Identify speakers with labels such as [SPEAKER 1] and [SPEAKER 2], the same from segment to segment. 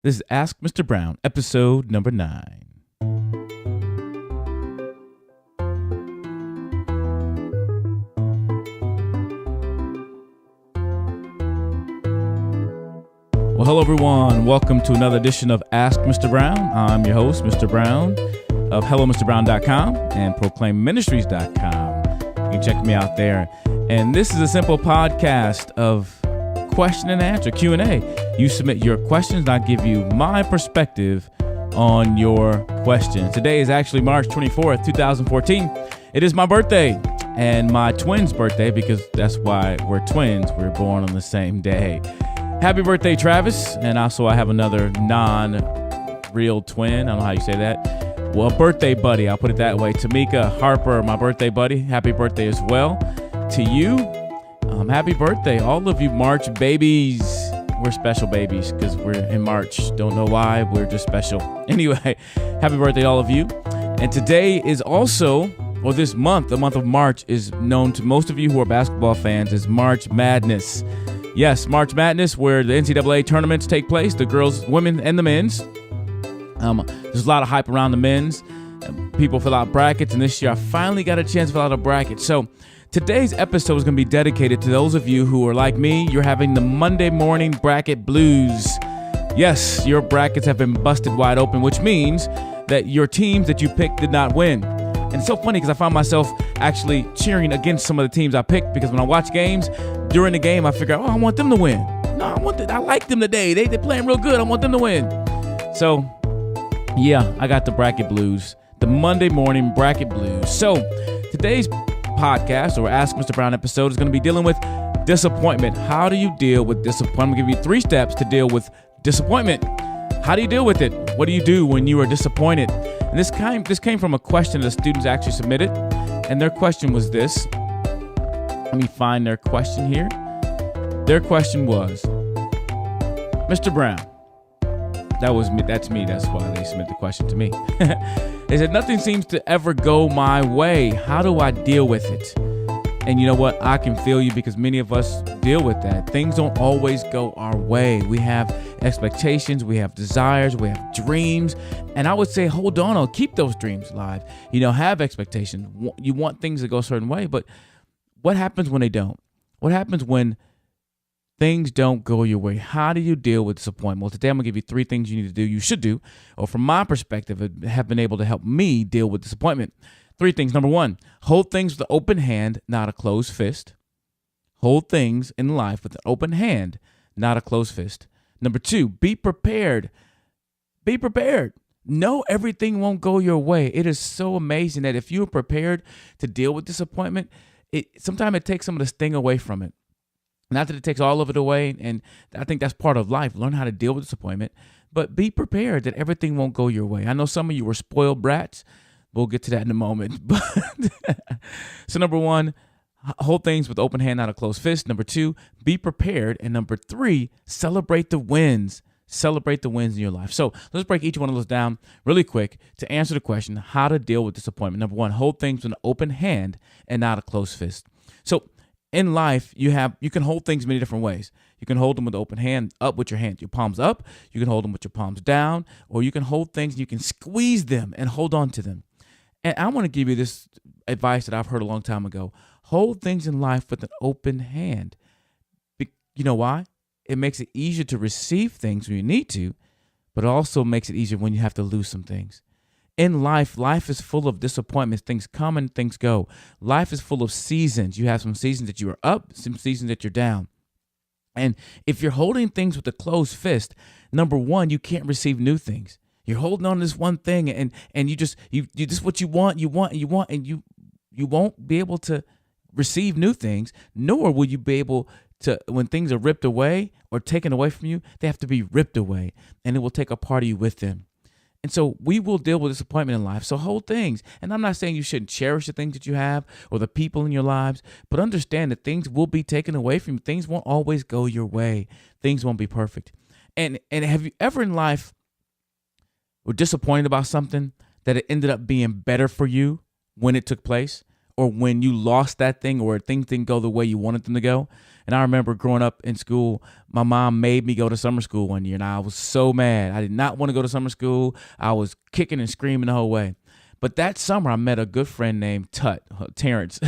[SPEAKER 1] This is Ask Mr. Brown, episode number 9. Well, hello, everyone. Welcome to another edition of Ask Mr. Brown. I'm your host, Mr. Brown, of HelloMrBrown.com and ProclaimMinistries.com. You can check me out there. And this is a simple podcast of question and answer, Q&A. You submit your questions, and I'll give you my perspective on your questions. Today is actually March 24th, 2014. It is my birthday and my twins' birthday, because that's why we're twins. We're born on the same day. Happy birthday, Travis. And also I have another non-real twin. I don't know how you say that. Well, birthday buddy. I'll put it that way. Tamika Harper, my birthday buddy. Happy birthday as well to you. Happy birthday, all of you March babies. We're special babies because we're in March. Don't know why. We're just special. Anyway, happy birthday to all of you. And today is also, or this month, the month of March, is known to most of you who are basketball fans as March Madness. Yes, March Madness, where the NCAA tournaments take place, the girls, women, and the men's. There's a lot of hype around the men's. People fill out brackets, and this year I finally got a chance to fill out a bracket. So today's episode is going to be dedicated to those of you who are like me. You're having the Monday morning bracket blues. Yes, your brackets have been busted wide open, which means that your teams that you picked did not win. And it's so funny because I found myself actually cheering against some of the teams I picked, because when I watch games, during the game, I figure, I want them to win. No, I like them today. They're playing real good. I want them to win. So, yeah, I got the bracket blues, the Monday morning bracket blues. So, today's podcast, or Ask Mr. Brown episode, is going to be dealing with disappointment. How do you deal with disappointment? I'm going to give you 3 steps to deal with disappointment. How do you deal with it? What do you do when you are disappointed? And this came from a question that the students actually submitted, and their question was this. Let me find their question here. Their question was, Mr. Brown. That was me. That's me. That's why they submitted the question to me. They said, nothing seems to ever go my way. How do I deal with it? And you know what? I can feel you, because many of us deal with that. Things don't always go our way. We have expectations, we have desires, we have dreams. And I would say, hold on, keep those dreams alive. Have expectations. You want things to go a certain way, but what happens when they don't? What happens when things don't go your way? How do you deal with disappointment? Well, today I'm going to give you 3 things you need to do, you should do, or from my perspective, have been able to help me deal with disappointment. 3 things. Number 1, hold things with an open hand, not a closed fist. Hold things in life with an open hand, not a closed fist. Number 2, be prepared. Be prepared. Know everything won't go your way. It is so amazing that if you're prepared to deal with disappointment, sometimes it takes some of the sting away from it. Not that it takes all of it away, and I think that's part of life. Learn how to deal with disappointment, but be prepared that everything won't go your way. I know some of you were spoiled brats. We'll get to that in a moment. But so number 1, hold things with open hand, not a closed fist. Number 2, be prepared. And number 3, celebrate the wins. Celebrate the wins in your life. So let's break each one of those down really quick to answer the question, how to deal with disappointment. Number 1, hold things with an open hand and not a closed fist. So in life, you can hold things many different ways. You can hold them with the open hand, up with your hand, your palms up. You can hold them with your palms down, or you can hold things and you can squeeze them and hold on to them. And I want to give you this advice that I've heard a long time ago. Hold things in life with an open hand. You know why? It makes it easier to receive things when you need to, but it also makes it easier when you have to lose some things. In life is full of disappointments. Things come and things go. Life is full of seasons. You have some seasons that you are up, some seasons that you're down. And if you're holding things with a closed fist, number 1, you can't receive new things. You're holding on to this one thing, and you just what you want, and you won't be able to receive new things, nor will you be able to, when things are ripped away or taken away from you, they have to be ripped away, and it will take a part of you with them. And so we will deal with disappointment in life. So hold things. And I'm not saying you shouldn't cherish the things that you have or the people in your lives, but understand that things will be taken away from you. Things won't always go your way. Things won't be perfect. And have you ever in life were disappointed about something that it ended up being better for you when it took place? or when you lost that thing or things didn't go the way you wanted them to go. And I remember growing up in school, my mom made me go to summer school one year, and I was so mad. I did not want to go to summer school. I was kicking and screaming the whole way. But that summer, I met a good friend named Terrence.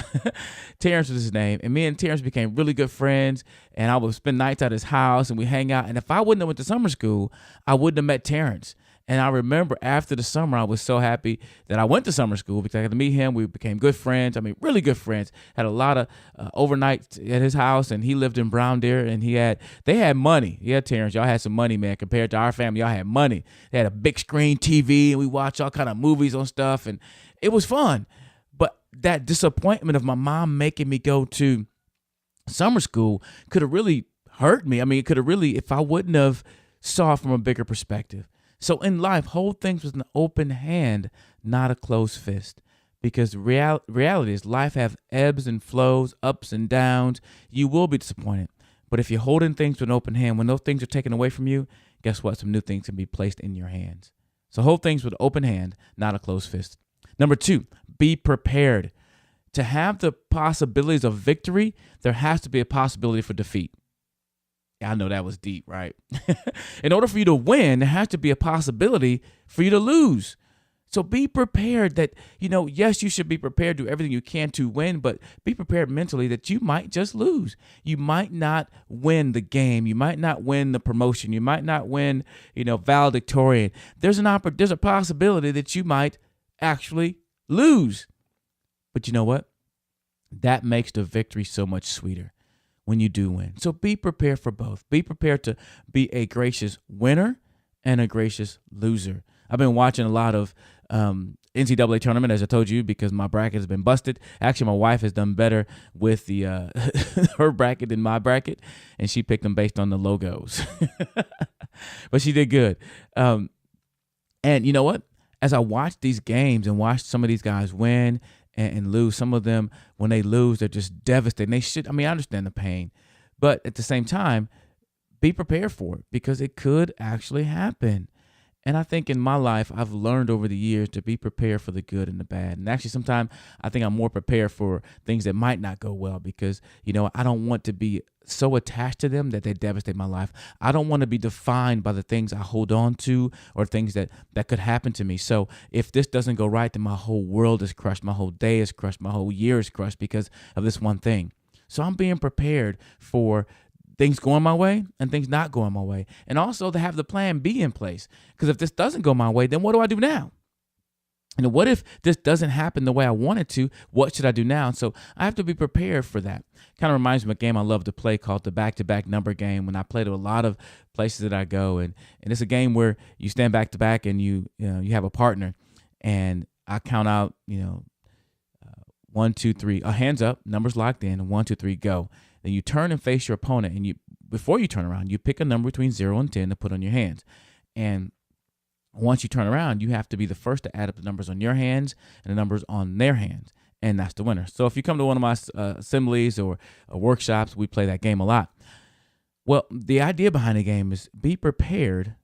[SPEAKER 1] Terrence was his name. And me and Terrence became really good friends. And I would spend nights at his house, and we hang out. And if I wouldn't have went to summer school, I wouldn't have met Terrence. And I remember after the summer, I was so happy that I went to summer school because I got to meet him. We became good friends. I mean, really good friends. Had a lot of overnights at his house, and he lived in Brown Deer, and they had money. Yeah, Terrence, y'all had some money, man. Compared to our family, y'all had money. They had a big screen TV, and we watched all kind of movies on stuff, and it was fun. But that disappointment of my mom making me go to summer school could have really hurt me. I mean, it could have really, if I wouldn't have saw it from a bigger perspective. So in life, hold things with an open hand, not a closed fist. Because reality is life have ebbs and flows, ups and downs. You will be disappointed. But if you're holding things with an open hand, when those things are taken away from you, guess what? Some new things can be placed in your hands. So hold things with an open hand, not a closed fist. Number 2, be prepared. To have the possibilities of victory, there has to be a possibility for defeat. I know that was deep, right? In order for you to win, there has to be a possibility for you to lose. So be prepared that, yes, you should be prepared to do everything you can to win, but be prepared mentally that you might just lose. You might not win the game. You might not win the promotion. You might not win, valedictorian. There's a possibility that you might actually lose. But you know what? That makes the victory so much sweeter when you do win. So be prepared for both. Be prepared to be a gracious winner and a gracious loser. I've been watching a lot of NCAA tournament, as I told you, because my bracket has been busted. Actually, my wife has done better with the her bracket than my bracket, and she picked them based on the logos. But she did good. And you know what? As I watched these games and watched some of these guys win and lose, some of them, when they lose, they're just devastated. I understand the pain, but at the same time, be prepared for it because it could actually happen. And I think in my life, I've learned over the years to be prepared for the good and the bad. And actually, sometimes I think I'm more prepared for things that might not go well because, I don't want to be so attached to them that they devastate my life. I don't want to be defined by the things I hold on to or things that could happen to me. So if this doesn't go right, then my whole world is crushed. My whole day is crushed. My whole year is crushed because of this one thing. So I'm being prepared for things going my way and things not going my way. And also to have the plan B in place. Because if this doesn't go my way, then what do I do now? And what if this doesn't happen the way I want it to? What should I do now? And so I have to be prepared for that. Kind of reminds me of a game I love to play called the back-to-back number game. When I play to a lot of places that I go, and it's a game where you stand back-to-back and you have a partner, and I count out 1, 2, 3, hands up, numbers locked in, 1, 2, 3, go. Then you turn and face your opponent, and before you turn around, you pick a number between 0 and 10 to put on your hands. And once you turn around, you have to be the first to add up the numbers on your hands and the numbers on their hands, and that's the winner. So if you come to one of my assemblies or workshops, we play that game a lot. Well, the idea behind the game is be prepared,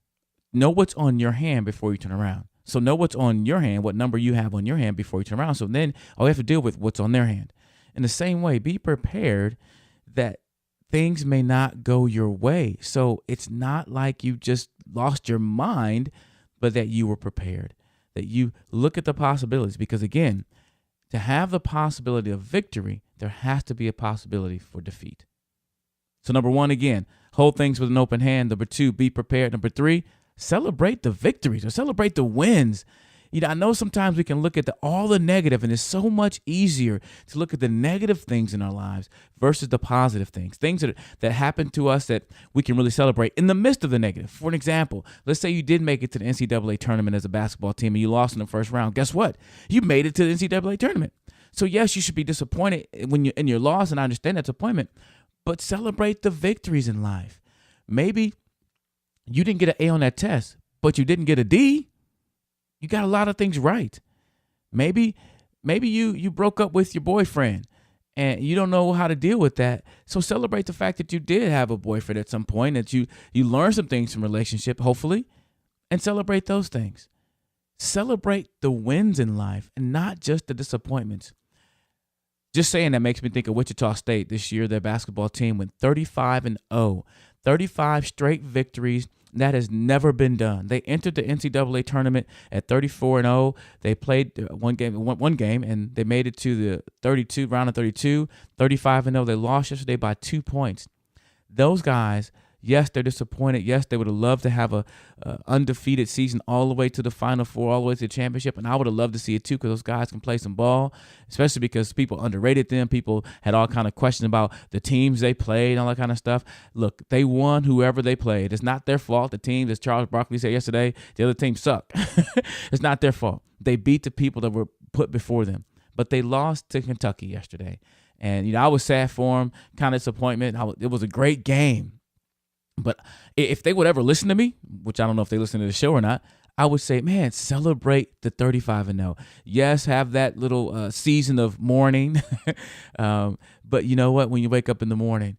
[SPEAKER 1] know what's on your hand before you turn around. So know what's on your hand, what number you have on your hand before you turn around. So then all you have to deal with what's on their hand. In the same way, be prepared that things may not go your way. So it's not like you just lost your mind, but that you were prepared, that you look at the possibilities. Because again, to have the possibility of victory, there has to be a possibility for defeat. So number 1, again, hold things with an open hand. Number 2, be prepared. Number 3, celebrate the victories or celebrate the wins. I know sometimes we can look at all the negative, and it's so much easier to look at the negative things in our lives versus the positive things that happen to us that we can really celebrate in the midst of the negative. For an example, let's say you did make it to the NCAA tournament as a basketball team and you lost in the first round. Guess what? You made it to the NCAA tournament. So yes, you should be disappointed when you're in your loss, and I understand that disappointment, but celebrate the victories in life. Maybe you didn't get an A on that test, but you didn't get a D. You got a lot of things right. Maybe you broke up with your boyfriend and you don't know how to deal with that. So celebrate the fact that you did have a boyfriend at some point, that you learned some things from relationship, hopefully, and celebrate those things. Celebrate the wins in life and not just the disappointments. Just saying that makes me think of Wichita State this year. Their basketball team went 35-0, 35 straight victories. That has never been done. They entered the NCAA tournament at 34-0. They played one game, and they made it to the round of 32, 35-0. They lost yesterday by 2 points. Those guys, yes, they're disappointed. Yes, they would have loved to have a undefeated season all the way to the Final Four, all the way to the championship, and I would have loved to see it too, because those guys can play some ball, especially because people underrated them. People had all kind of questions about the teams they played and all that kind of stuff. Look, they won whoever they played. It's not their fault. The teams, as Charles Barkley said yesterday, the other team suck. It's not their fault. They beat the people that were put before them, but they lost to Kentucky yesterday. And, I was sad for them, kind of disappointment. It was a great game. But if they would ever listen to me, which I don't know if they listen to the show or not, I would say, man, celebrate the 35-0. Yes, have that little season of mourning. But you know what? When you wake up in the morning,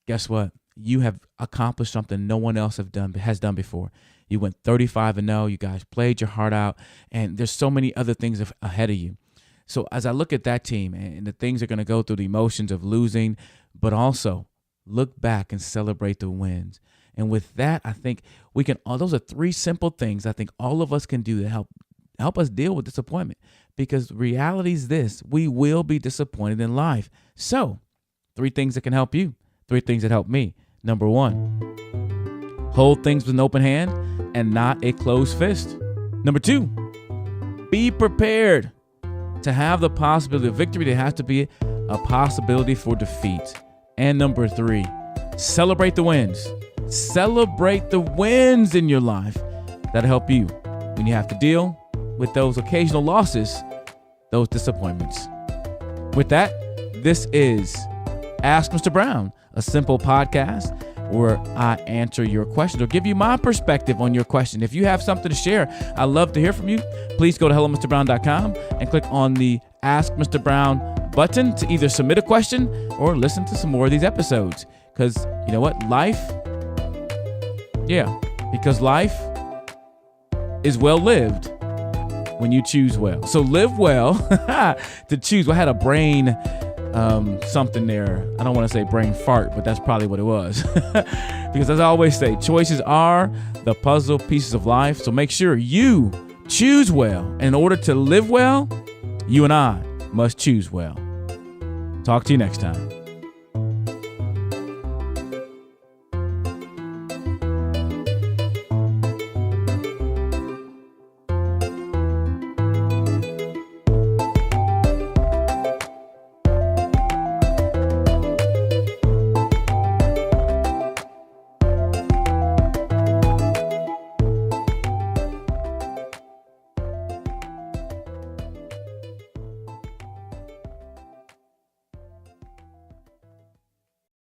[SPEAKER 1] guess what? You have accomplished something no one else has done before. You went 35-0. You guys played your heart out. And there's so many other things ahead of you. So as I look at that team and the things are going to go through the emotions of losing, but also look back and celebrate the wins. And with that, I think we can, those are 3 simple things I think all of us can do to help us deal with disappointment. Because reality is this: we will be disappointed in life. So 3 things that can help you, 3 things that help me. Number 1, hold things with an open hand and not a closed fist. Number 2, be prepared to have the possibility of victory. There has to be a possibility for defeat. And number 3, celebrate the wins. Celebrate the wins in your life. That'll help you when you have to deal with those occasional losses, those disappointments. With that, this is Ask Mr. Brown, a simple podcast where I answer your questions or give you my perspective on your question. If you have something to share, I'd love to hear from you. Please go to hellomrbrown.com and click on the Ask Mr. Brown button to either submit a question or listen to some more of these episodes. Because you know what? Life is well lived when you choose well. So live well to choose. I had a brain something there. I don't want to say brain fart, but that's probably what it was. Because as I always say, choices are the puzzle pieces of life. So make sure you choose well. And in order to live well, you and I must choose well. Talk to you next time.